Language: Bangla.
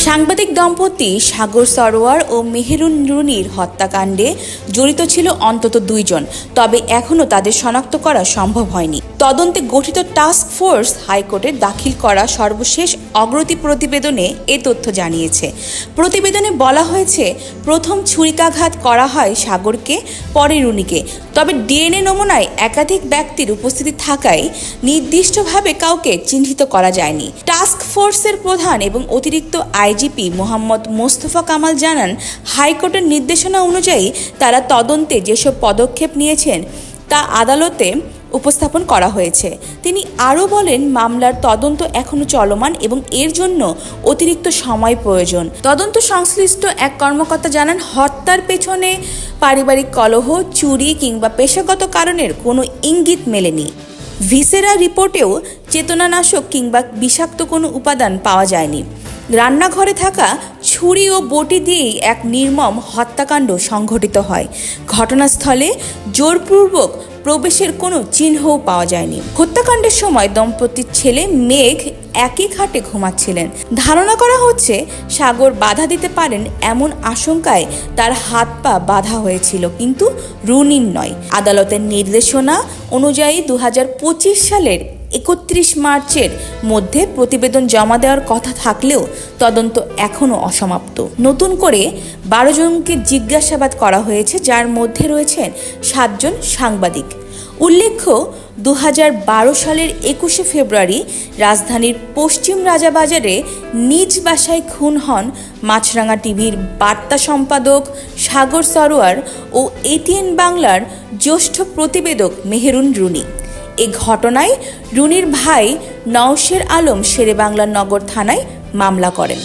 সাংবাদিক দম্পতি সাগর সরোয়ার ও মেহেরুন রুনির হত্যাকাণ্ডে জড়িত ছিল অন্তত 2 জন, তবে এখনও তাদের শনাক্ত করা সম্ভব হয়নি। তদন্তে গঠিত টাস্ক ফোর্স হাইকোর্টে দাখিল করা সর্বশেষ অগ্রগতি প্রতিবেদনে এ তথ্য জানিয়েছে। প্রতিবেদনে বলা হয়েছে, প্রথম ছুরিকাঘাত করা হয় সাগরকে, পরে রুনিকে। তবে ডিএনএ নমুনায় একাধিক ব্যক্তির উপস্থিতি থাকায় নির্দিষ্টভাবে কাউকে চিহ্নিত করা যায়নি। টাস্ক ফোর্সের প্রধান এবং অতিরিক্ত আইজিপি মোহাম্মদ মোস্তফা কামাল জানান, হাইকোর্টের নির্দেশনা অনুযায়ী তারা তদন্তে যেসব পদক্ষেপ নিয়েছেন তা আদালতে উপস্থাপন করা হয়েছে। তিনি আরও বলেন, মামলার তদন্ত এখনও চলমান এবং এর জন্য অতিরিক্ত সময় প্রয়োজন। তদন্ত সংশ্লিষ্ট এক কর্মকর্তা জানান, হত্যার পেছনে পারিবারিক কলহ, চুরি কিংবা পেশাগত কারণের কোনো ইঙ্গিত মেলেনি। ভিসেরা রিপোর্টেও চেতনানাশক কিংবা বিষাক্ত কোনো উপাদান পাওয়া যায়নি। রান্নাঘরে থাকা ছুরি ও বটি দিয়েই এক নির্মম হত্যাকাণ্ড সংঘটিত হয়। ঘটনাস্থলে জোরপূর্বক প্রবেশের কোনো চিহ্নও পাওয়া যায়নি। হত্যাকাণ্ডের সময় দম্পতির ছেলে মেঘ একই খাটে ঘুমাচ্ছিলেন। ধারণা করা হচ্ছে, সাগর বাধা দিতে পারেন এমন আশঙ্কায় তার হাত পা বাঁধা হয়েছিল, কিন্তু রুনির নয়। আদালতের নির্দেশনা অনুযায়ী 2025 সালের 31 মার্চের মধ্যে প্রতিবেদন জমা দেওয়ার কথা থাকলেও তদন্ত এখনও অসমাপ্ত। নতুন করে 12 জনকে জিজ্ঞাসাবাদ করা হয়েছে, যার মধ্যে রয়েছেন 7 জন সাংবাদিক। উল্লেখ্য, 2012 সালের 21শে ফেব্রুয়ারি রাজধানীর পশ্চিম রাজাবাজারে নিজ বাসায় খুন হন মাছরাঙা টিভির বার্তা সম্পাদক সাগর সরোয়ার ও এটিএন বাংলার জ্যেষ্ঠ প্রতিবেদক মেহেরুন রুনি। এ ঘটনায় রুনির ভাই নওশের আলম শেরেবাংলা নগর থানায় মামলা করেন।